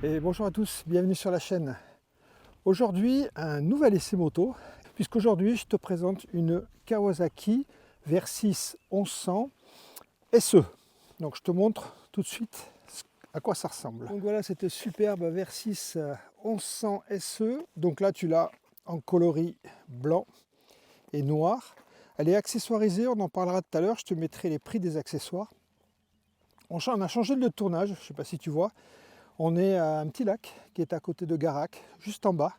Et bonjour à tous, bienvenue sur la chaîne. Aujourd'hui, un nouvel essai moto, puisqu'aujourd'hui je te présente une Kawasaki Versys 1100 SE. Donc je te montre tout de suite à quoi ça ressemble. Donc voilà cette superbe Versys 1100 SE. Donc là tu l'as en coloris blanc et noir. Elle est accessoirisée, on en parlera tout à l'heure, je te mettrai les prix des accessoires. On a changé de tournage, je ne sais pas si tu vois. On est à un petit lac qui est à côté de Garac, juste en bas.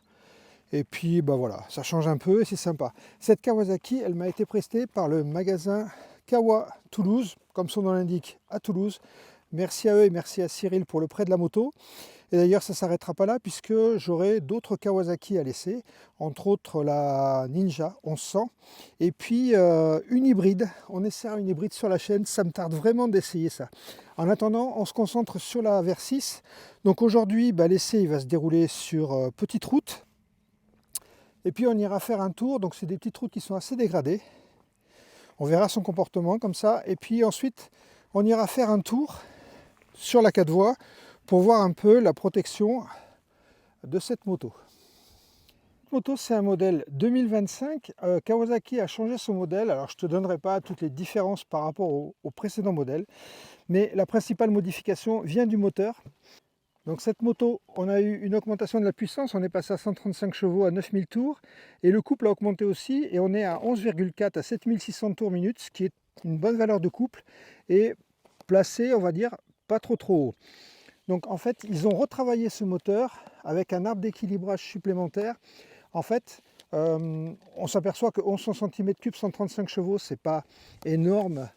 Et puis bah voilà, ça change un peu et c'est sympa. Cette Kawasaki, elle m'a été prestée par le magasin Kawa Toulouse, comme son nom l'indique, à Toulouse. Merci à eux et merci à Cyril pour le prêt de la moto. Et d'ailleurs, ça ne s'arrêtera pas là puisque j'aurai d'autres Kawasaki à laisser, entre autres la Ninja 1100 et puis une hybride. On essaiera une hybride sur la chaîne, ça me tarde vraiment d'essayer ça. En attendant, on se concentre sur la Versys. Donc aujourd'hui, l'essai va se dérouler sur petite route. Et puis on ira faire un tour, donc c'est des petites routes qui sont assez dégradées. On verra son comportement comme ça. Et puis ensuite, on ira faire un tour sur la 4 voies pour voir un peu la protection de cette moto. Cette moto, c'est un modèle 2025. Kawasaki a changé son modèle. Alors je ne te donnerai pas toutes les différences par rapport au précédent modèle, mais la principale modification vient du moteur. Donc cette moto, on a eu une augmentation de la puissance, on est passé à 135 chevaux à 9000 tours, et le couple a augmenté aussi, et on est à 11,4 à 7600 tours minutes, ce qui est une bonne valeur de couple, et placé, on va dire, pas trop haut. Donc en fait, ils ont retravaillé ce moteur avec un arbre d'équilibrage supplémentaire. En fait, on s'aperçoit que 1100 cm3, 135 chevaux, c'est pas énorme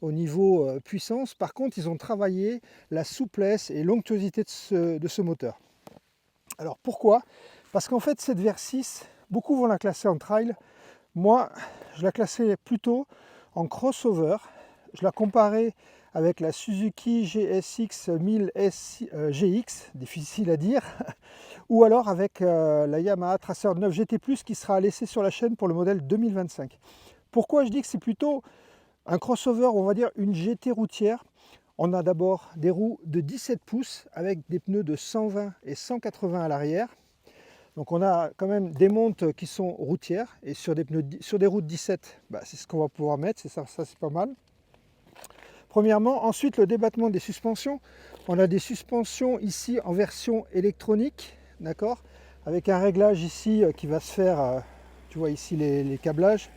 au niveau puissance. Par contre, ils ont travaillé la souplesse et l'onctuosité de ce moteur. Alors pourquoi? Parce qu'en fait, cette Versys, beaucoup vont la classer en trail. Moi, je la classais plutôt en crossover. Je la comparais avec la Suzuki GSX 1000 GX, difficile à dire, ou alors avec la Yamaha Tracer 9 GT+, qui sera laissée sur la chaîne pour le modèle 2025. Pourquoi je dis que c'est plutôt un crossover, on va dire une GT routière? On a d'abord des roues de 17 pouces avec des pneus de 120 et 180 à l'arrière. Donc on a quand même des montes qui sont routières, et sur des pneus sur des roues de 17, c'est ce qu'on va pouvoir mettre, c'est ça c'est pas mal. Premièrement, ensuite le débattement des suspensions. On a des suspensions ici en version électronique, d'accord, avec un réglage ici qui va se faire, tu vois ici les câblages,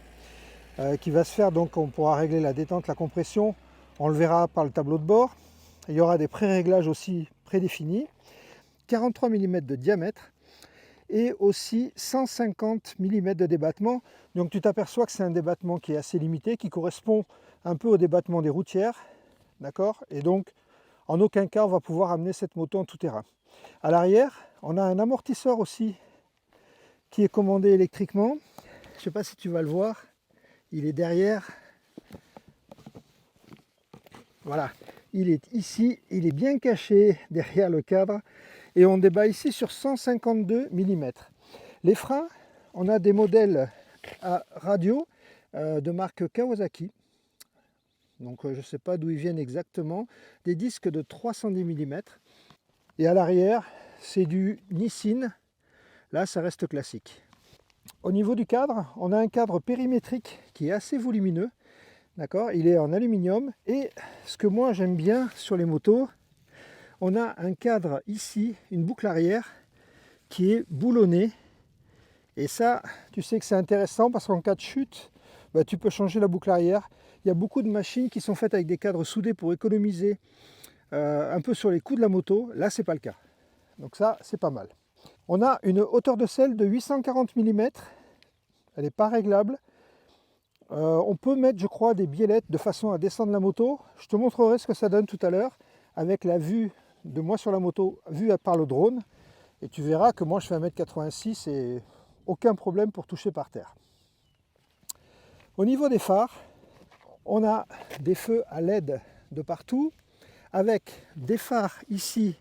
qui va se faire, donc on pourra régler la détente, la compression, on le verra par le tableau de bord. Il y aura des pré-réglages aussi prédéfinis, 43 mm de diamètre et aussi 150 mm de débattement. Donc tu t'aperçois que c'est un débattement qui est assez limité, qui correspond un peu au débattement des routières, d'accord, et donc en aucun cas on va pouvoir amener cette moto en tout terrain. À l'arrière, on a un amortisseur aussi qui est commandé électriquement. Je ne sais pas si tu vas le voir. Il est derrière, voilà, il est ici, il est bien caché derrière le cadre, et on débat ici sur 152 mm. Les freins, on a des modèles à radio de marque Kawasaki, donc je ne sais pas d'où ils viennent exactement, des disques de 310 mm, et à l'arrière c'est du Nissin, là ça reste classique. Au niveau du cadre, on a un cadre périmétrique qui est assez volumineux, d'accord, il est en aluminium, et ce que moi j'aime bien sur les motos, on a un cadre ici, une boucle arrière qui est boulonnée, et ça tu sais que c'est intéressant parce qu'en cas de chute, tu peux changer la boucle arrière. Il y a beaucoup de machines qui sont faites avec des cadres soudés pour économiser un peu sur les coûts de la moto, là c'est pas le cas, donc ça c'est pas mal. On a une hauteur de selle de 840 mm, elle n'est pas réglable. On peut mettre, je crois, des biellettes de façon à descendre la moto. Je te montrerai ce que ça donne tout à l'heure avec la vue de moi sur la moto, vue par le drone. Et tu verras que moi je fais 1m86 et aucun problème pour toucher par terre. Au niveau des phares, on a des feux à LED de partout, avec des phares ici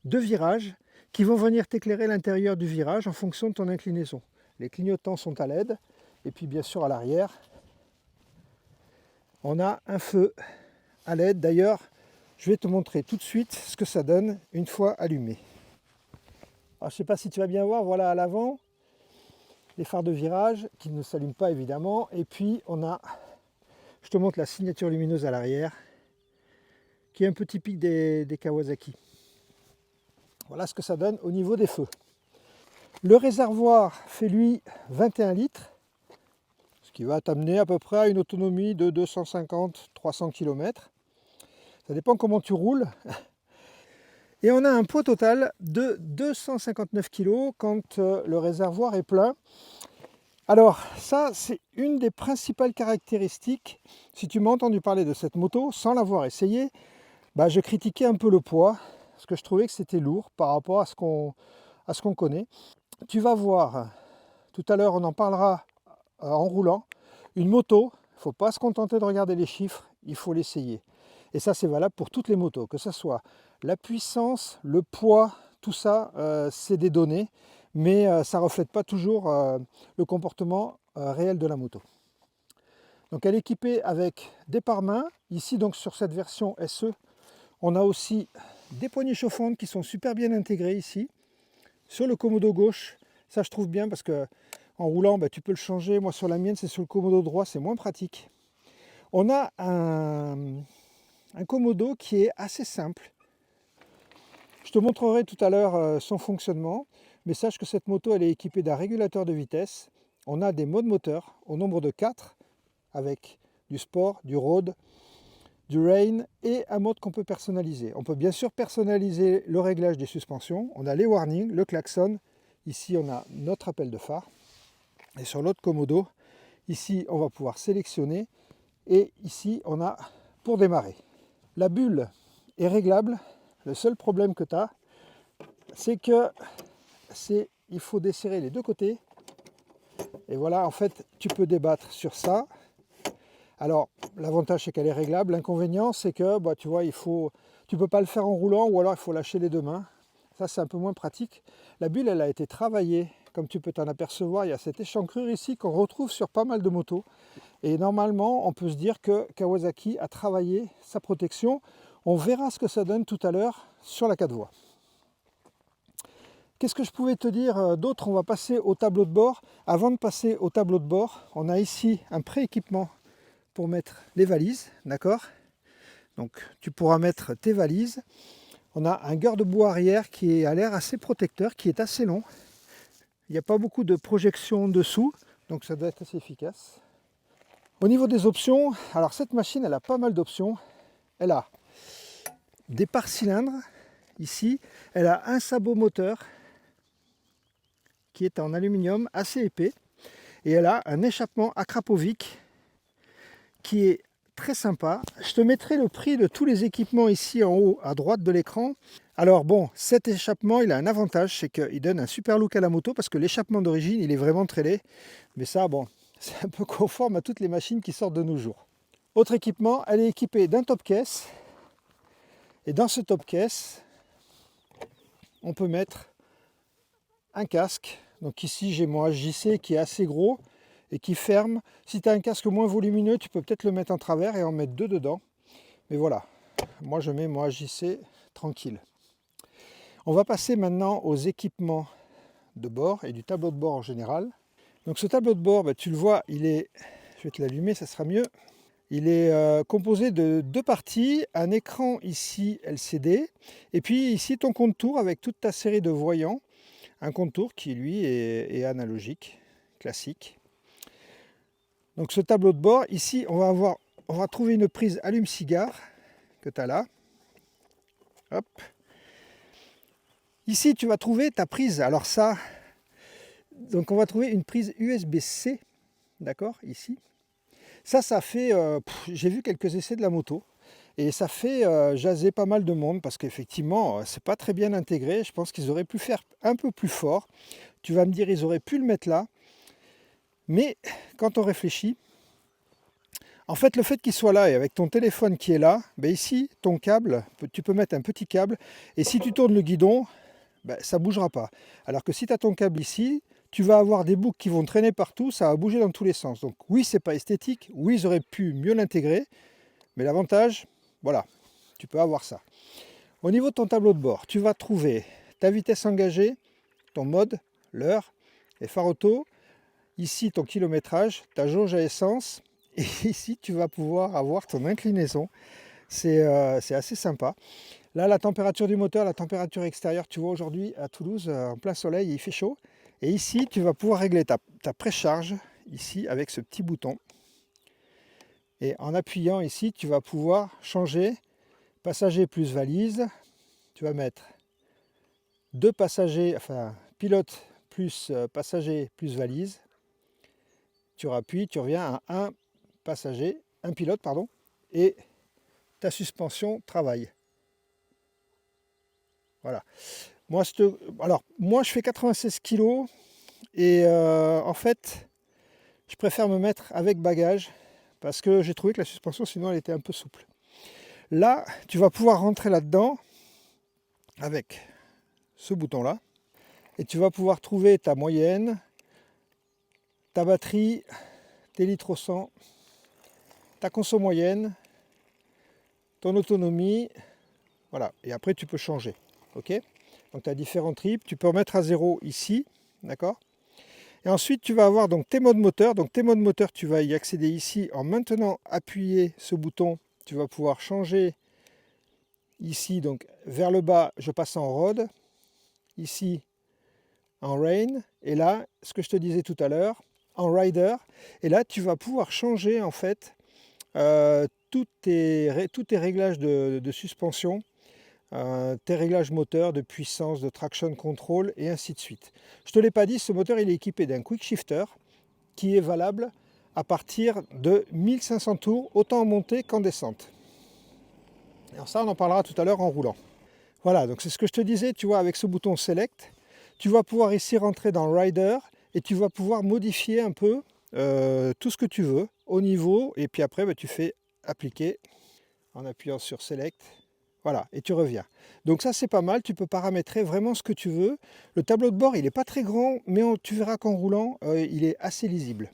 de virage qui vont venir t'éclairer l'intérieur du virage en fonction de ton inclinaison. Les clignotants sont à LED, et puis bien sûr à l'arrière, on a un feu à LED. D'ailleurs, je vais te montrer tout de suite ce que ça donne une fois allumé. Alors, je ne sais pas si tu vas bien voir, voilà à l'avant, les phares de virage qui ne s'allument pas évidemment. Et puis on a, je te montre la signature lumineuse à l'arrière, qui est un peu typique des Kawasaki. Voilà ce que ça donne au niveau des feux. Le réservoir fait lui 21 litres, ce qui va t'amener à peu près à une autonomie de 250-300 km. Ça dépend comment tu roules. Et on a un poids total de 259 kg quand le réservoir est plein. Alors ça, c'est une des principales caractéristiques. Si tu m'as entendu parler de cette moto sans l'avoir essayé, je critiquais un peu le poids, parce que je trouvais que c'était lourd par rapport à ce qu'on connaît. Tu vas voir, tout à l'heure on en parlera en roulant, une moto, il ne faut pas se contenter de regarder les chiffres, il faut l'essayer. Et ça c'est valable pour toutes les motos, que ce soit la puissance, le poids, tout ça c'est des données, mais ça ne reflète pas toujours le comportement réel de la moto. Donc elle est équipée avec des pare-mains, ici donc sur cette version SE, on a aussi des poignées chauffantes qui sont super bien intégrées ici. Sur le commodo gauche, ça je trouve bien parce que en roulant tu peux le changer. Moi sur la mienne c'est sur le commodo droit, c'est moins pratique. On a un commodo qui est assez simple. Je te montrerai tout à l'heure son fonctionnement, mais sache que cette moto elle est équipée d'un régulateur de vitesse. On a des modes moteurs au nombre de 4 avec du sport, du road, du rain et un mode qu'on peut personnaliser. On peut bien sûr personnaliser le réglage des suspensions. On a les warnings, le klaxon. Ici, on a notre appel de phare. Et sur l'autre commodo, ici, on va pouvoir sélectionner. Et ici, on a pour démarrer. La bulle est réglable. Le seul problème que tu as, c'est que il faut desserrer les deux côtés. Et voilà, en fait, tu peux débattre sur ça. Alors, l'avantage c'est qu'elle est réglable. L'inconvénient c'est que tu vois, tu peux pas le faire en roulant ou alors il faut lâcher les deux mains. Ça c'est un peu moins pratique. La bulle elle a été travaillée, comme tu peux t'en apercevoir, il y a cette échancrure ici qu'on retrouve sur pas mal de motos. Et normalement on peut se dire que Kawasaki a travaillé sa protection. On verra ce que ça donne tout à l'heure sur la 4 voies. Qu'est-ce que je pouvais te dire d'autre? On va passer au tableau de bord. Avant de passer au tableau de bord, on a ici un pré-équipement pour mettre les valises, d'accord? Donc tu pourras mettre tes valises. On a un garde-boue arrière qui a l'air assez protecteur, qui est assez long. Il n'y a pas beaucoup de projection dessous, donc ça doit être assez efficace. Au niveau des options, alors cette machine elle a pas mal d'options. Elle a des pare-cylindres ici, elle a un sabot moteur qui est en aluminium assez épais et elle a un échappement Akrapovic qui est très sympa. Je te mettrai le prix de tous les équipements ici en haut à droite de l'écran. Alors bon, cet échappement il a un avantage, c'est qu'il donne un super look à la moto parce que l'échappement d'origine il est vraiment très laid. Mais ça bon, c'est un peu conforme à toutes les machines qui sortent de nos jours. Autre équipement, elle est équipée d'un top case. Et dans ce top case, on peut mettre un casque. Donc ici j'ai mon HJC qui est assez gros et qui ferme. Si tu as un casque moins volumineux, tu peux peut-être le mettre en travers et en mettre deux dedans. Mais voilà, moi je mets mon HJC tranquille. On va passer maintenant aux équipements de bord et du tableau de bord en général. Donc ce tableau de bord, tu le vois, je vais te l'allumer, ça sera mieux. Il est composé de deux parties, un écran ici LCD, et puis ici ton compte-tour avec toute ta série de voyants. Un compte-tour qui lui est analogique, classique. Donc ce tableau de bord, ici on va trouver une prise allume-cigare que tu as là. Hop. Ici tu vas trouver ta prise. Alors ça, donc on va trouver une prise USB-C, d'accord, ici. Ça fait, j'ai vu quelques essais de la moto et ça fait jaser pas mal de monde parce qu'effectivement c'est pas très bien intégré. Je pense qu'ils auraient pu faire un peu plus fort. Tu vas me dire ils auraient pu le mettre là. Mais quand on réfléchit, en fait le fait qu'il soit là et avec ton téléphone qui est là, ici ton câble, tu peux mettre un petit câble et si tu tournes le guidon, ça ne bougera pas. Alors que si tu as ton câble ici, tu vas avoir des boucles qui vont traîner partout, ça va bouger dans tous les sens. Donc oui, c'est pas esthétique, oui, ils auraient pu mieux l'intégrer, mais l'avantage, voilà, tu peux avoir ça. Au niveau de ton tableau de bord, tu vas trouver ta vitesse engagée, ton mode, l'heure, les phares auto, ici ton kilométrage, ta jauge à essence, et ici tu vas pouvoir avoir ton inclinaison. C'est assez sympa. Là, la température du moteur, la température extérieure, tu vois aujourd'hui à Toulouse, en plein soleil, il fait chaud. Et ici, tu vas pouvoir régler ta précharge, ici, avec ce petit bouton. Et en appuyant ici, tu vas pouvoir changer passager plus valise. Tu vas mettre 2 passagers, enfin pilote plus passager plus valise. Tu rappuies, tu reviens à un pilote, pardon, et ta suspension travaille. Voilà. Moi, je fais 96 kg et en fait, je préfère me mettre avec bagage parce que j'ai trouvé que la suspension, sinon, elle était un peu souple. Là, tu vas pouvoir rentrer là-dedans avec ce bouton-là et tu vas pouvoir trouver ta moyenne, ta batterie, tes litres au 100, ta conso moyenne, ton autonomie, voilà. Et après, tu peux changer, ok? Donc, tu as différents tripes. Tu peux remettre à 0 ici, d'accord? Et ensuite, tu vas avoir donc tes modes moteur. Donc, tes modes moteur, tu vas y accéder ici en maintenant appuyer ce bouton. Tu vas pouvoir changer ici, donc vers le bas, je passe en road. Ici, en rain. Et là, ce que je te disais tout à l'heure, en rider. Et là, tu vas pouvoir changer en fait tous tes réglages de suspension. Tes réglages moteurs, de puissance, de traction control et ainsi de suite. Je ne te l'ai pas dit, ce moteur il est équipé d'un quick shifter qui est valable à partir de 1500 tours, autant en montée qu'en descente. Alors ça, on en parlera tout à l'heure en roulant. Voilà, donc c'est ce que je te disais, tu vois, avec ce bouton Select, tu vas pouvoir ici rentrer dans Rider et tu vas pouvoir modifier un peu tout ce que tu veux au niveau, et puis après, tu fais Appliquer en appuyant sur Select. Voilà, et tu reviens. Donc ça, c'est pas mal, tu peux paramétrer vraiment ce que tu veux. Le tableau de bord, il n'est pas très grand, mais tu verras qu'en roulant, il est assez lisible.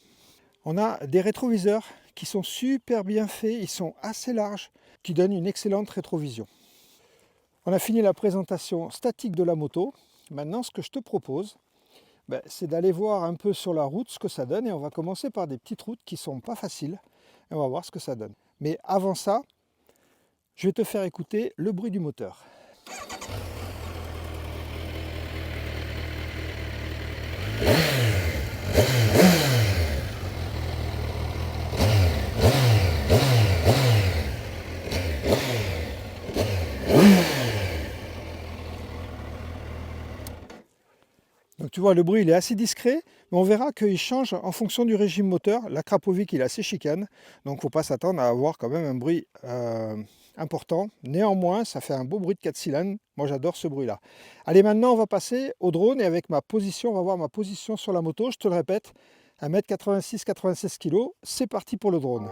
On a des rétroviseurs qui sont super bien faits, ils sont assez larges, qui donnent une excellente rétrovision. On a fini la présentation statique de la moto. Maintenant, ce que je te propose, c'est d'aller voir un peu sur la route ce que ça donne, et on va commencer par des petites routes qui ne sont pas faciles, et on va voir ce que ça donne. Mais avant ça, je vais te faire écouter le bruit du moteur. Donc tu vois, le bruit il est assez discret, mais on verra qu'il change en fonction du régime moteur. La Krapovic il est assez chicane, donc il ne faut pas s'attendre à avoir quand même un bruit important. Néanmoins, ça fait un beau bruit de 4 cylindres. Moi, j'adore ce bruit-là. Allez, maintenant, on va passer au drone et avec ma position, on va voir ma position sur la moto. Je te le répète, 1m86, 96 kg. C'est parti pour le drone.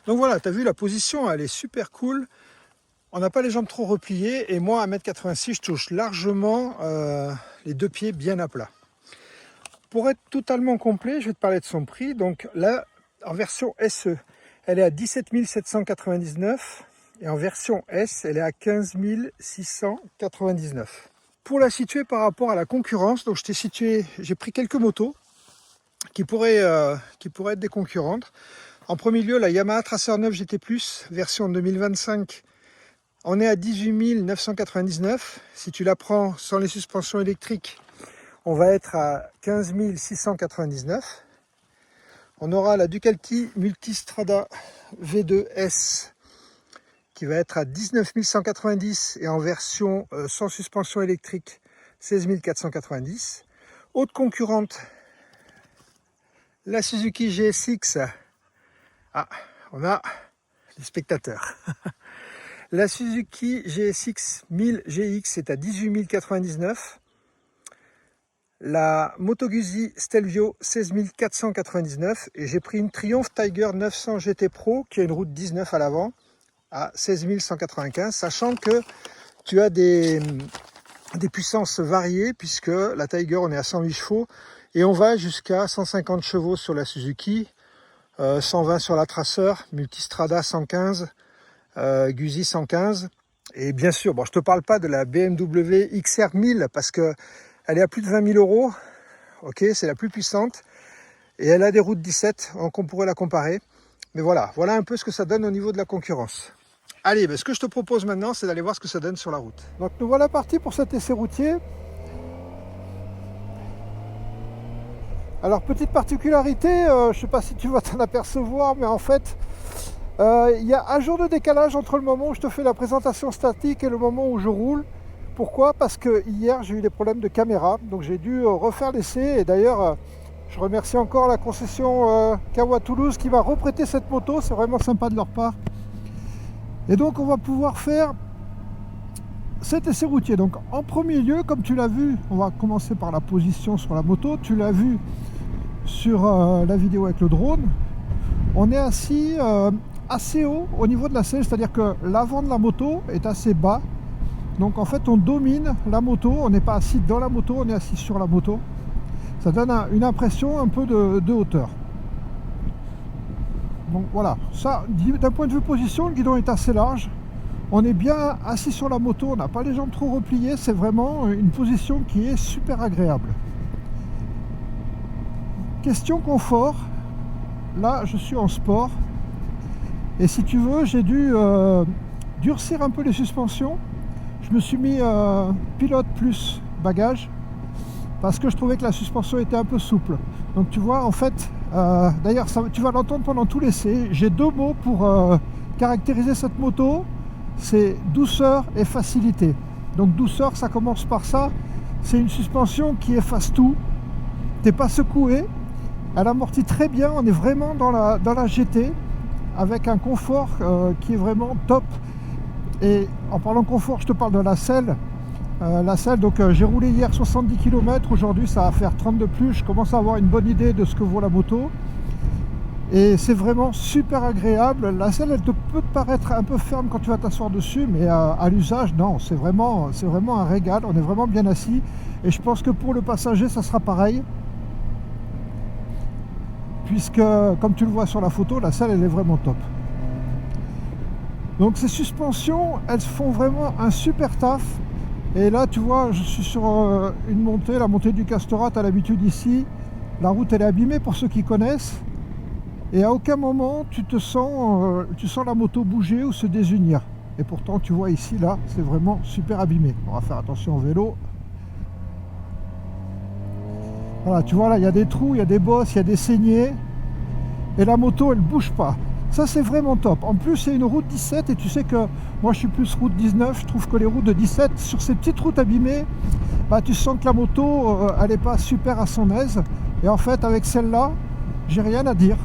Donc voilà, tu as vu la position, elle est super cool. On n'a pas les jambes trop repliées et moi à 1m86, je touche largement les 2 pieds bien à plat. Pour être totalement complet, je vais te parler de son prix. Donc là, en version SE, elle est à 17 799 et en version S, elle est à 15 699. Pour la situer par rapport à la concurrence, donc j'ai pris quelques motos qui pourraient être des concurrentes. En premier lieu, la Yamaha Tracer 9 GT+, version 2025, on est à 18 999. Si tu la prends sans les suspensions électriques, on va être à 15 699. On aura la Ducati Multistrada V2S qui va être à 19 190 et en version sans suspension électrique, 16 490. Autre concurrente, la Suzuki GSX. Ah, on a des spectateurs. La Suzuki GSX 1000 GX est à 18 099. la Moto Guzzi Stelvio 16499 et j'ai pris une Triumph Tiger 900 GT Pro qui a une route 19 à l'avant à 16195, sachant que tu as des puissances variées puisque la Tiger on est à 108 chevaux et on va jusqu'à 150 chevaux sur la Suzuki, 120 sur la Tracer, Multistrada 115, Guzzi 115. Et bien sûr, bon, je ne te parle pas de la BMW XR 1000 parce qu'elle est à plus de 20 000 euros. Ok, c'est la plus puissante. Et elle a des routes 17, donc on pourrait la comparer. Mais voilà un peu ce que ça donne au niveau de la concurrence. Allez, ce que je te propose maintenant, c'est d'aller voir ce que ça donne sur la route. Donc nous voilà partis pour cet essai routier. Alors petite particularité, je ne sais pas si tu vas t'en apercevoir, mais en fait, il y a un jour de décalage entre le moment où je te fais la présentation statique et le moment où je roule. Pourquoi? Parce que hier j'ai eu des problèmes de caméra, donc j'ai dû refaire l'essai. Et d'ailleurs, je remercie encore la concession Kawa Toulouse qui m'a reprêté cette moto, c'est vraiment sympa de leur part. Et donc on va pouvoir faire cet essai routier. Donc en premier lieu, comme tu l'as vu, on va commencer par la position sur la moto. Tu l'as vu sur la vidéo avec le drone. On est assis assez haut au niveau de la selle, c'est-à-dire que l'avant de la moto est assez bas. Donc en fait on domine la moto, on n'est pas assis dans la moto, on est assis sur la moto. Ça donne une impression un peu de hauteur. Donc voilà, ça d'un point de vue position, le guidon est assez large. On est bien assis sur la moto, on n'a pas les jambes trop repliées, c'est vraiment une position qui est super agréable. Question confort, là je suis en sport. Et si tu veux, j'ai dû durcir un peu les suspensions. Je me suis mis pilote plus bagage parce que je trouvais que la suspension était un peu souple. Donc tu vois, en fait, d'ailleurs tu vas l'entendre pendant tout l'essai, j'ai deux mots pour caractériser cette moto, c'est douceur et facilité. Donc douceur, ça commence par ça, c'est une suspension qui efface tout, t'es pas secoué, elle amortit très bien, on est vraiment dans la GT, avec un confort qui est vraiment top. Et en parlant confort, je te parle de la selle. Donc j'ai roulé hier 70 km, aujourd'hui ça va faire 30 de plus, je commence à avoir une bonne idée de ce que vaut la moto. Et c'est vraiment super agréable. La selle, elle peut te paraître un peu ferme quand tu vas t'asseoir dessus, mais à l'usage, non, c'est vraiment un régal, on est vraiment bien assis. Et je pense que pour le passager, ça sera pareil. Puisque, comme tu le vois sur la photo, la selle, elle est vraiment top. Donc ces suspensions, elles font vraiment un super taf. Et là, tu vois, je suis sur une montée, la montée du Castorat, tu as l'habitude ici. La route, elle est abîmée pour ceux qui connaissent. Et à aucun moment, tu sens la moto bouger ou se désunir. Et pourtant, tu vois ici, là, c'est vraiment super abîmé. On va faire attention au vélo. Voilà, tu vois, là, il y a des trous, il y a des bosses, il y a des saignées. Et la moto, elle bouge pas. Ça, c'est vraiment top. En plus, c'est une route 17 et tu sais que moi, je suis plus route 19. Je trouve que les routes de 17, sur ces petites routes abîmées, bah, tu sens que la moto, elle n'est pas super à son aise. Et en fait, avec celle-là, j'ai rien à dire.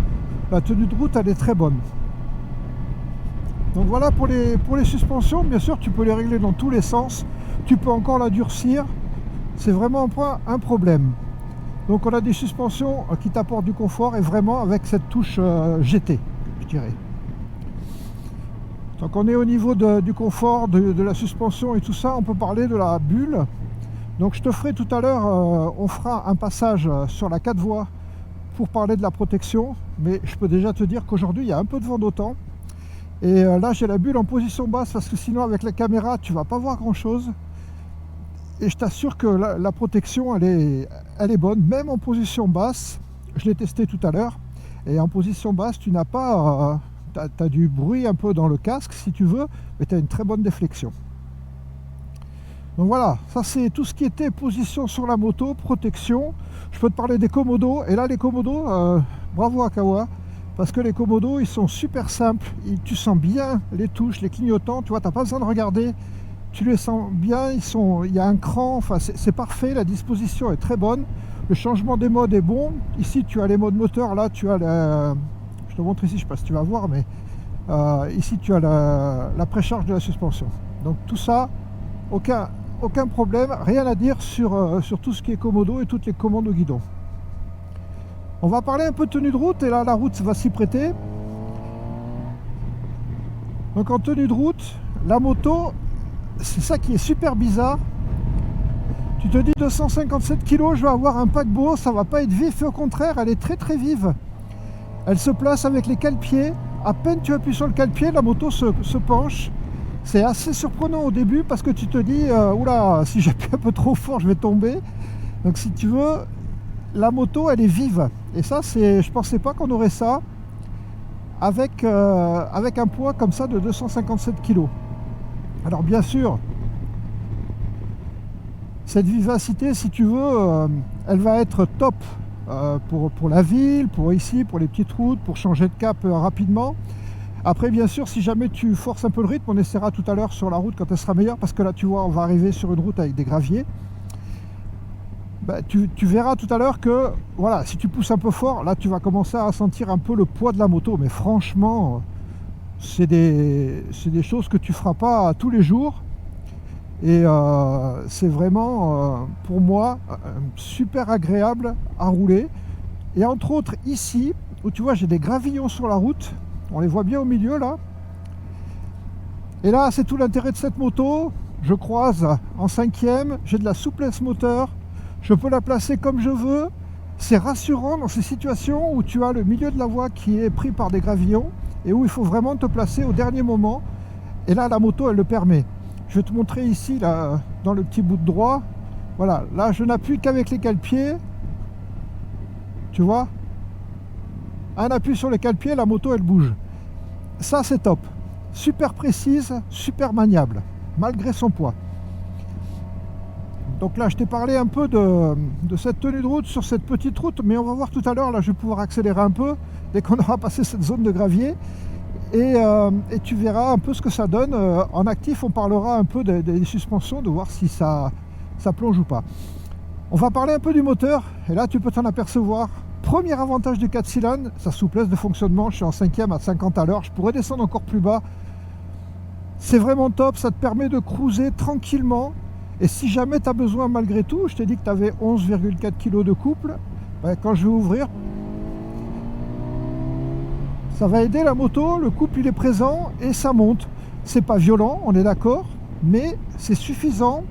La tenue de route, elle est très bonne. Donc voilà pour les suspensions. Bien sûr, tu peux les régler dans tous les sens. Tu peux encore la durcir. C'est vraiment pas un problème. Donc on a des suspensions qui t'apportent du confort et vraiment avec cette touche GT, je dirais. Donc on est au niveau du confort, de la suspension et tout ça. On peut parler de la bulle. Donc je te ferai tout à l'heure, on fera un passage sur la 4 voies pour parler de la protection. Mais je peux déjà te dire qu'aujourd'hui, il y a un peu de vent d'autant. Et là, j'ai la bulle en position basse parce que sinon, avec la caméra, tu ne vas pas voir grand-chose. Et je t'assure que la protection, elle est bonne, même en position basse. Je l'ai testé tout à l'heure. Et en position basse, tu n'as pas... tu as du bruit un peu dans le casque, si tu veux, mais tu as une très bonne déflexion. Donc voilà, ça c'est tout ce qui était position sur la moto, protection. Je peux te parler des Komodo. Et là, les Komodo, bravo à Kawa. Parce que les Komodo, ils sont super simples. Tu sens bien les touches, les clignotants. Tu vois, tu n'as pas besoin de regarder. Tu les sens bien. Il y a un cran. Enfin, c'est parfait. La disposition est très bonne. Le changement des modes est bon. Ici, tu as les modes moteur. Là, tu as je te montre ici. Je ne sais pas si tu vas voir, mais ici, tu as la précharge de la suspension. Donc tout ça, aucun aucun problème, rien à dire sur tout ce qui est commodo et toutes les commandes au guidon. On va parler un peu de tenue de route, et là la route va s'y prêter. Donc en tenue de route, la moto, c'est ça qui est super bizarre. Tu te dis 257 kg, je vais avoir un paquebot, ça va pas être vif, et au contraire, elle est très très vive. Elle se place avec les cale-pieds, à peine tu appuies sur le cale-pied, la moto se penche. C'est assez surprenant au début parce que tu te dis, oula, si j'appuie un peu trop fort, je vais tomber. Donc si tu veux, la moto, elle est vive. Et ça, je pensais pas qu'on aurait ça avec un poids comme ça de 257 kg. Alors bien sûr, cette vivacité, si tu veux, elle va être top pour la ville, pour ici, pour les petites routes, pour changer de cap rapidement. Après, bien sûr, si jamais tu forces un peu le rythme, on essaiera tout à l'heure sur la route quand elle sera meilleure, parce que là, tu vois, on va arriver sur une route avec des graviers. Tu verras tout à l'heure que, voilà, si tu pousses un peu fort, là, tu vas commencer à sentir un peu le poids de la moto. Mais franchement, c'est des choses que tu feras pas tous les jours. Et c'est vraiment, pour moi, super agréable à rouler. Et entre autres, ici, où tu vois, j'ai des gravillons sur la route. On les voit bien au milieu là. Et là, c'est tout l'intérêt de cette moto. Je croise en 5e, j'ai de la souplesse moteur, je peux la placer comme je veux. C'est rassurant dans ces situations où tu as le milieu de la voie qui est pris par des gravillons et où il faut vraiment te placer au dernier moment. Et là, la moto, elle le permet. Je vais te montrer ici, là, dans le petit bout de droit. Voilà, là, je n'appuie qu'avec les cale-pieds. Tu vois ? Un appui sur le cale-pied, la moto elle bouge. Ça c'est top. Super précise, super maniable, malgré son poids. Donc là je t'ai parlé un peu de cette tenue de route sur cette petite route, mais on va voir tout à l'heure, là je vais pouvoir accélérer un peu dès qu'on aura passé cette zone de gravier. Et tu verras un peu ce que ça donne. En actif, on parlera un peu des suspensions, de voir si ça plonge ou pas. On va parler un peu du moteur, et là tu peux t'en apercevoir. Premier avantage du 4 cylindres, sa souplesse de fonctionnement. Je suis en 5e à 50 à l'heure, je pourrais descendre encore plus bas. C'est vraiment top, ça te permet de cruiser tranquillement. Et si jamais tu as besoin malgré tout, je t'ai dit que tu avais 11,4 kg de couple, quand je vais ouvrir, ça va aider la moto, le couple il est présent et ça monte. C'est pas violent, on est d'accord, mais c'est suffisant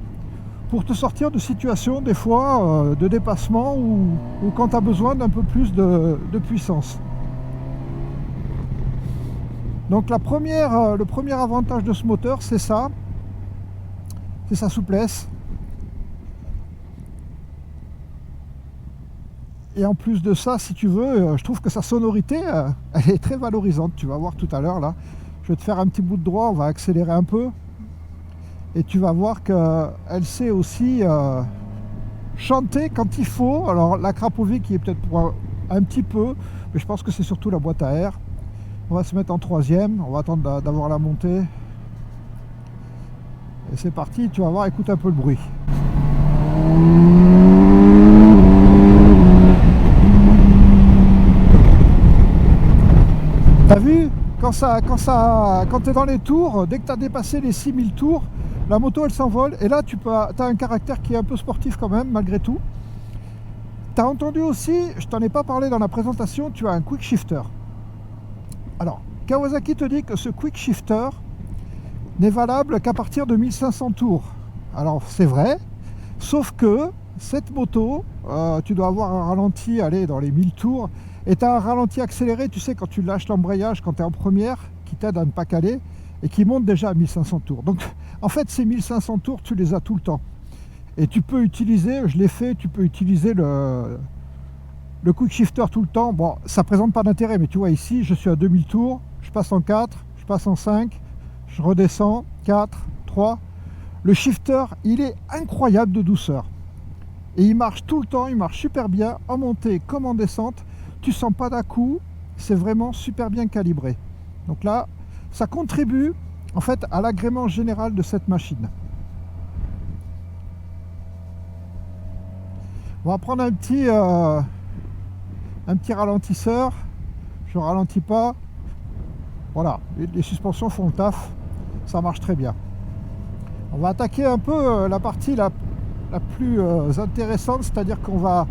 pour te sortir de situations des fois de dépassement ou quand tu as besoin d'un peu plus de puissance. Donc le premier avantage de ce moteur, c'est ça, c'est sa souplesse. Et en plus de ça, si tu veux, je trouve que sa sonorité, elle est très valorisante. Tu vas voir tout à l'heure là. Je vais te faire un petit bout de droit, on va accélérer un peu. Et tu vas voir qu'elle sait aussi chanter quand il faut. Alors la Krapovic qui est peut-être pour un petit peu, mais je pense que c'est surtout la boîte à air. On va se mettre en 3e, on va attendre d'avoir la montée. Et c'est parti, tu vas voir, écoute un peu le bruit. T'as vu, quand tu es dans les tours, dès que tu as dépassé les 6000 tours, la moto elle s'envole. Et là tu as un caractère qui est un peu sportif quand même, malgré tout. Tu as entendu aussi, je t'en ai pas parlé dans la présentation, tu as un quick shifter. Alors, Kawasaki te dit que ce quick shifter n'est valable qu'à partir de 1500 tours. Alors c'est vrai, sauf que cette moto, tu dois avoir un ralenti, allez, dans les 1000 tours, et tu as un ralenti accéléré, tu sais, quand tu lâches l'embrayage, quand tu es en première, qui t'aide à ne pas caler, et qui monte déjà à 1500 tours. Donc en fait, ces 1500 tours, tu les as tout le temps. Et tu peux utiliser, je l'ai fait, tu peux utiliser le quick shifter tout le temps. Bon, ça présente pas d'intérêt, mais tu vois ici, je suis à 2000 tours, je passe en 4, je passe en 5, je redescends, 4, 3. Le shifter, il est incroyable de douceur. Et il marche tout le temps, il marche super bien, en montée comme en descente. Tu sens pas d'à-coup, c'est vraiment super bien calibré. Donc là, ça contribue en fait à l'agrément général de cette machine. On va prendre un petit ralentisseur. Je ralentis pas. Voilà, les suspensions font le taf. Ça marche très bien. On va attaquer un peu la partie la plus intéressante, c'est-à-dire qu'on va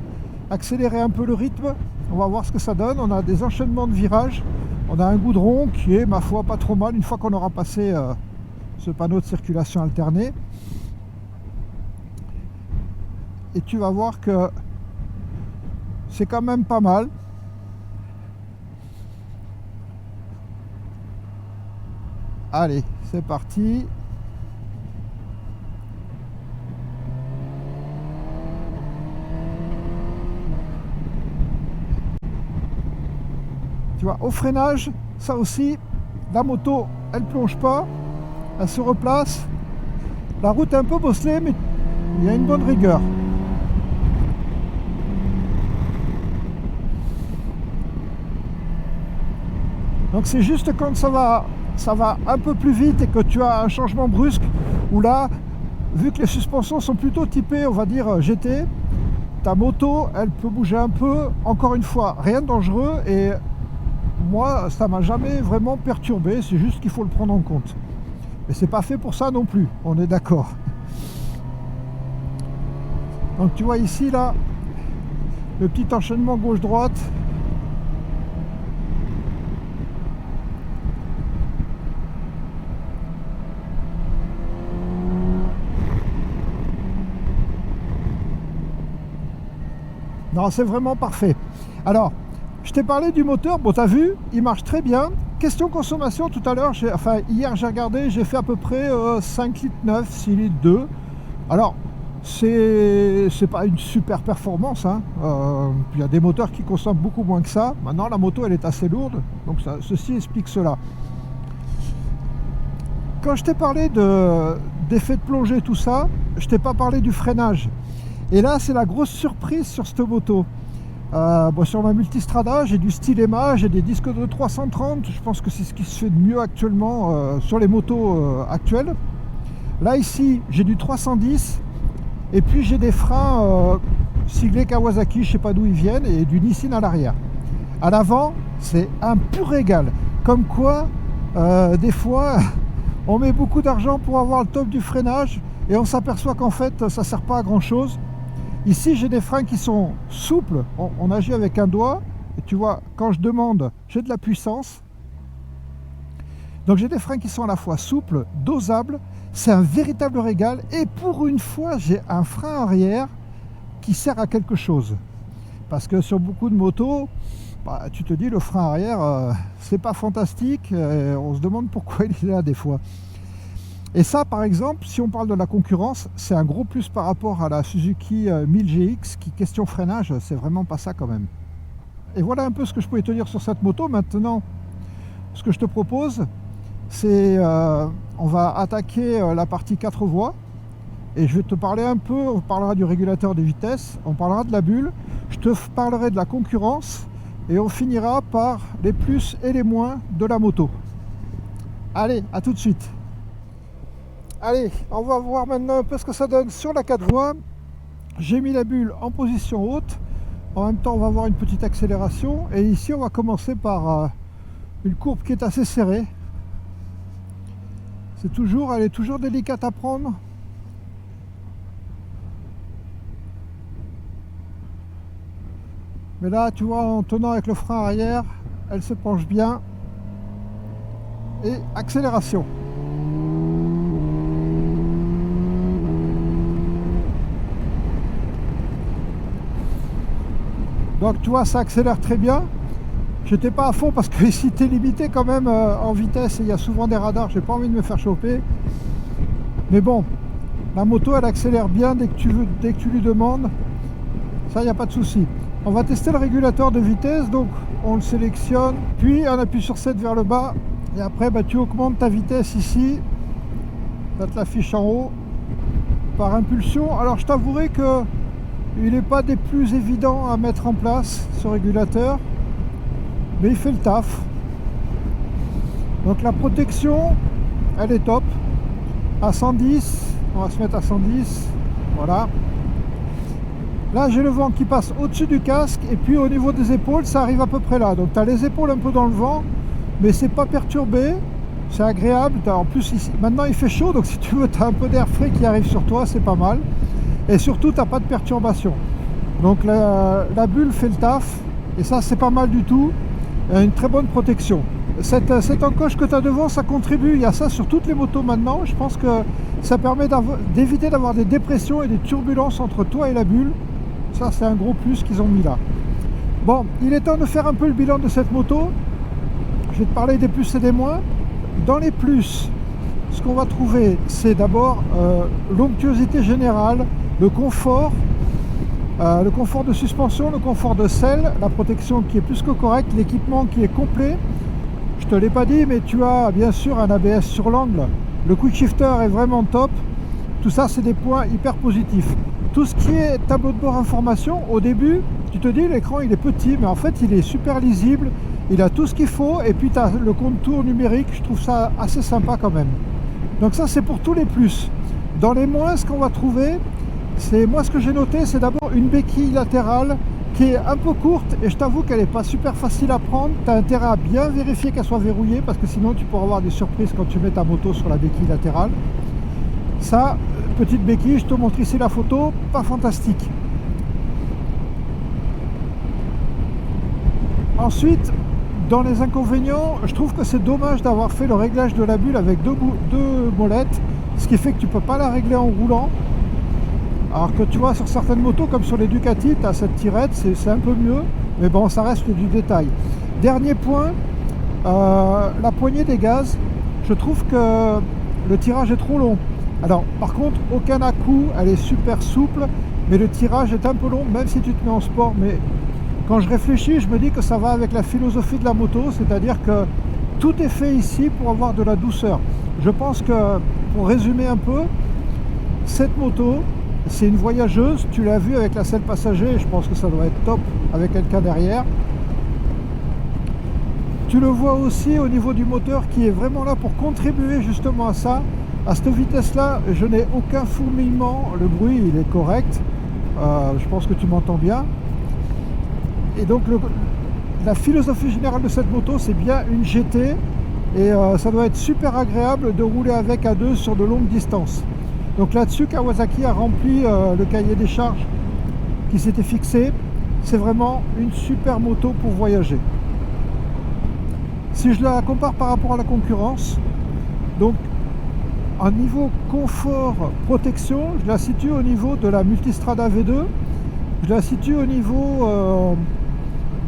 accélérer un peu le rythme, on va voir ce que ça donne. On a des enchaînements de virages, on a un goudron qui est, ma foi, pas trop mal une fois qu'on aura passé ce panneau de circulation alternée. Et tu vas voir que c'est quand même pas mal. Allez, c'est parti. Tu vois, au freinage, ça aussi, la moto, elle plonge pas, elle se replace. La route est un peu bosselée, mais il y a une bonne rigueur. Donc c'est juste quand ça va un peu plus vite et que tu as un changement brusque, où là, vu que les suspensions sont plutôt typées, on va dire GT, ta moto, elle peut bouger un peu. Encore une fois, rien de dangereux, et moi, ça m'a jamais vraiment perturbé, c'est juste qu'il faut le prendre en compte. Mais c'est pas fait pour ça non plus, on est d'accord. Donc tu vois ici, là, le petit enchaînement gauche-droite. Non, c'est vraiment parfait. Alors, je t'ai parlé du moteur, bon, t'as vu, il marche très bien. Question consommation, tout à l'heure, hier j'ai regardé, j'ai fait à peu près 5 litres 9, 6 litres 2. Alors, c'est pas une super performance, hein. Il y a des moteurs qui consomment beaucoup moins que ça. Maintenant, la moto, elle est assez lourde, donc ceci explique cela. Quand je t'ai parlé d'effet de plongée, tout ça, je t'ai pas parlé du freinage. Et là, c'est la grosse surprise sur cette moto. Bon, sur ma Multistrada, j'ai du Stylema, j'ai des disques de 330. Je pense que c'est ce qui se fait de mieux actuellement sur les motos actuelles. Là, ici, j'ai du 310. Et puis, j'ai des freins siglés Kawasaki, je ne sais pas d'où ils viennent, et du Nissin à l'arrière. À l'avant, c'est un pur régal. Comme quoi, des fois, on met beaucoup d'argent pour avoir le top du freinage, et on s'aperçoit qu'en fait, ça ne sert pas à grand-chose. Ici, j'ai des freins qui sont souples, on agit avec un doigt, et tu vois, quand je demande, j'ai de la puissance. Donc j'ai des freins qui sont à la fois souples, dosables, c'est un véritable régal, et pour une fois, j'ai un frein arrière qui sert à quelque chose. Parce que sur beaucoup de motos, bah, tu te dis, le frein arrière, c'est pas fantastique, on se demande pourquoi il est là des fois. Et ça, par exemple, si on parle de la concurrence, c'est un gros plus par rapport à la Suzuki 1000GX qui, question freinage, c'est vraiment pas ça quand même. Et voilà un peu ce que je pouvais te dire sur cette moto. Maintenant, ce que je te propose, c'est on va attaquer la partie 4 voies. Et je vais te parler un peu, on parlera du régulateur de vitesse, on parlera de la bulle, je te parlerai de la concurrence, et on finira par les plus et les moins de la moto. Allez, à tout de suite. Allez, on va voir maintenant un peu ce que ça donne sur la 4 voies. J'ai mis la bulle en position haute. En même temps, on va voir une petite accélération. Et ici, on va commencer par une courbe qui est assez serrée. Elle est toujours délicate à prendre. Mais là, tu vois, en tenant avec le frein arrière, elle se penche bien. Et accélération. Donc tu vois, ça accélère très bien. J'étais pas à fond parce que ici tu es limité quand même en vitesse et il y a souvent des radars, j'ai pas envie de me faire choper. Mais bon, la moto elle accélère bien dès que tu lui demandes. Ça, il n'y a pas de souci. On va tester le régulateur de vitesse, donc on le sélectionne, puis on appuie sur 7 vers le bas et après bah, tu augmentes ta vitesse ici. Ça te l'affiche en haut par impulsion. Alors je t'avouerai que il n'est pas des plus évidents à mettre en place, ce régulateur, mais il fait le taf. Donc la protection, elle est top. À 110, on va se mettre à 110, voilà. Là, j'ai le vent qui passe au-dessus du casque, et puis au niveau des épaules, ça arrive à peu près là. Donc tu as les épaules un peu dans le vent, mais c'est pas perturbé. C'est agréable. En plus, ici, maintenant il fait chaud, donc si tu veux, tu as un peu d'air frais qui arrive sur toi, c'est pas mal. Et surtout, tu n'as pas de perturbation. Donc la bulle fait le taf, et ça, c'est pas mal du tout. Une très bonne protection. Cette encoche que tu as devant, ça contribue. Il y a ça sur toutes les motos maintenant. Je pense que ça permet d'éviter d'avoir des dépressions et des turbulences entre toi et la bulle. Ça, c'est un gros plus qu'ils ont mis là. Bon, il est temps de faire un peu le bilan de cette moto. Je vais te parler des plus et des moins. Dans les plus, ce qu'on va trouver, c'est d'abord l'onctuosité générale, le confort de suspension, le confort de selle, la protection qui est plus que correcte, l'équipement qui est complet. Je ne te l'ai pas dit, mais tu as bien sûr un ABS sur l'angle. Le quick shifter est vraiment top. Tout ça, c'est des points hyper positifs. Tout ce qui est tableau de bord information, au début, tu te dis l'écran il est petit, mais en fait il est super lisible. Il a tout ce qu'il faut, et puis tu as le contour numérique. Je trouve ça assez sympa quand même. Donc ça, c'est pour tous les plus. Dans les moins, ce qu'on va trouver, moi ce que j'ai noté, c'est d'abord une béquille latérale qui est un peu courte, et je t'avoue qu'elle n'est pas super facile à prendre. Tu as intérêt à bien vérifier qu'elle soit verrouillée, parce que sinon tu pourras avoir des surprises quand tu mets ta moto sur la béquille latérale. Ça, petite béquille, je te montre ici la photo, pas fantastique. Ensuite, dans les inconvénients, je trouve que c'est dommage d'avoir fait le réglage de la bulle avec deux molettes, ce qui fait que tu ne peux pas la régler en roulant. Alors que tu vois, sur certaines motos, comme sur les Ducati, tu as cette tirette, c'est un peu mieux, mais bon, ça reste du détail. Dernier point, la poignée des gaz, je trouve que le tirage est trop long. Alors, par contre, aucun à-coup, elle est super souple, mais le tirage est un peu long, même si tu te mets en sport. Mais quand je réfléchis, je me dis que ça va avec la philosophie de la moto, c'est-à-dire que tout est fait ici pour avoir de la douceur. Je pense que, pour résumer un peu, cette moto, c'est une voyageuse, tu l'as vu avec la selle passager, je pense que ça doit être top avec quelqu'un derrière. Tu le vois aussi au niveau du moteur qui est vraiment là pour contribuer justement à ça. À cette vitesse-là, je n'ai aucun fourmillement, le bruit il est correct, je pense que tu m'entends bien. Et donc la philosophie générale de cette moto, c'est bien une GT, et ça doit être super agréable de rouler avec à deux sur de longues distances. Donc là-dessus, Kawasaki a rempli le cahier des charges qui s'était fixé. C'est vraiment une super moto pour voyager. Si je la compare par rapport à la concurrence, donc en niveau confort, protection, je la situe au niveau de la Multistrada V2, je la situe au niveau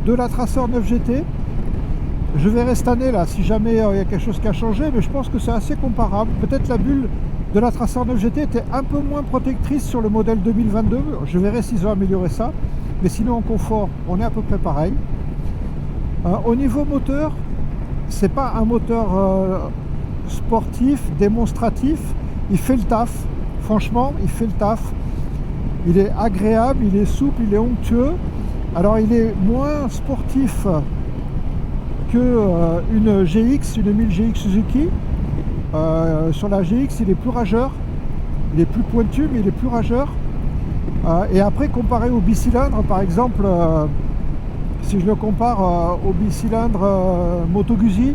de la Tracer 9 GT. Je verrai cette année là si jamais il y a quelque chose qui a changé, mais je pense que c'est assez comparable. Peut-être la bulle de la Tracer 9 GT était un peu moins protectrice sur le modèle 2022, je verrai s'ils ont amélioré ça, mais sinon en confort on est à peu près pareil. Au niveau moteur, c'est pas un moteur sportif, démonstratif, il fait le taf, franchement il fait le taf, il est agréable, il est souple, il est onctueux. Alors il est moins sportif que une GX, une 1000 GX Suzuki. Sur la GX il est plus rageur, il est plus pointu mais il est plus rageur, et après comparé au bicylindre par exemple, si je le compare au bicylindre Moto Guzzi,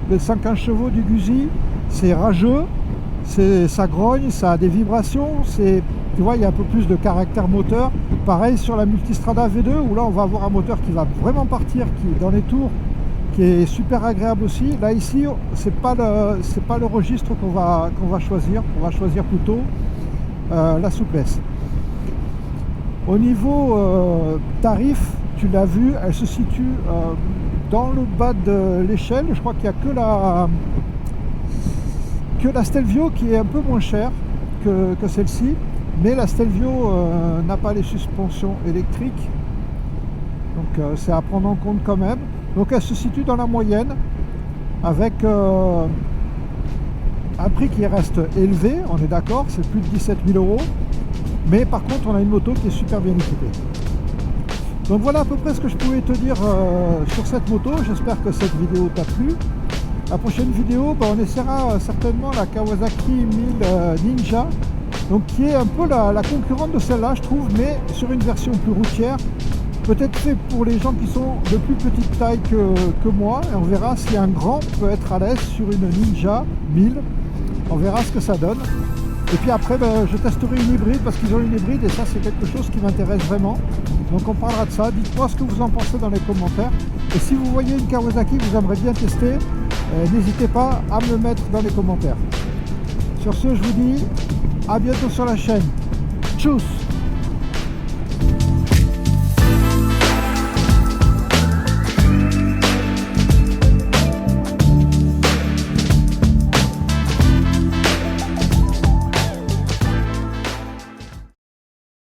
le 115 chevaux du Guzzi, c'est rageux, ça grogne, ça a des vibrations, tu vois, il y a un peu plus de caractère moteur. Pareil sur la Multistrada V2 où là on va avoir un moteur qui va vraiment partir, qui dans les tours, qui est super agréable aussi. Là ici, c'est pas le registre qu'on va choisir. On va choisir plutôt la souplesse. Au niveau tarif, tu l'as vu, elle se situe dans le bas de l'échelle. Je crois qu'il n'y a que la Stelvio qui est un peu moins chère que celle-ci. Mais la Stelvio n'a pas les suspensions électriques. Donc c'est à prendre en compte quand même. Donc elle se situe dans la moyenne avec un prix qui reste élevé, on est d'accord, c'est plus de 17 000 €. Mais par contre on a une moto qui est super bien équipée. Donc voilà à peu près ce que je pouvais te dire sur cette moto. J'espère que cette vidéo t'a plu. La prochaine vidéo, on essaiera certainement la Kawasaki 1000 Ninja, donc qui est un peu la concurrente de celle-là je trouve, mais sur une version plus routière. peut-être fait pour les gens qui sont de plus petite taille que moi, et on verra si un grand peut être à l'aise sur une Ninja 1000. On verra ce que ça donne. Et puis après, je testerai une hybride parce qu'ils ont une hybride et ça c'est quelque chose qui m'intéresse vraiment. Donc on parlera de ça. Dites-moi ce que vous en pensez dans les commentaires. Et si vous voyez une Kawasaki que vous aimeriez bien tester, n'hésitez pas à me le mettre dans les commentaires. Sur ce, je vous dis à bientôt sur la chaîne. Tchuss!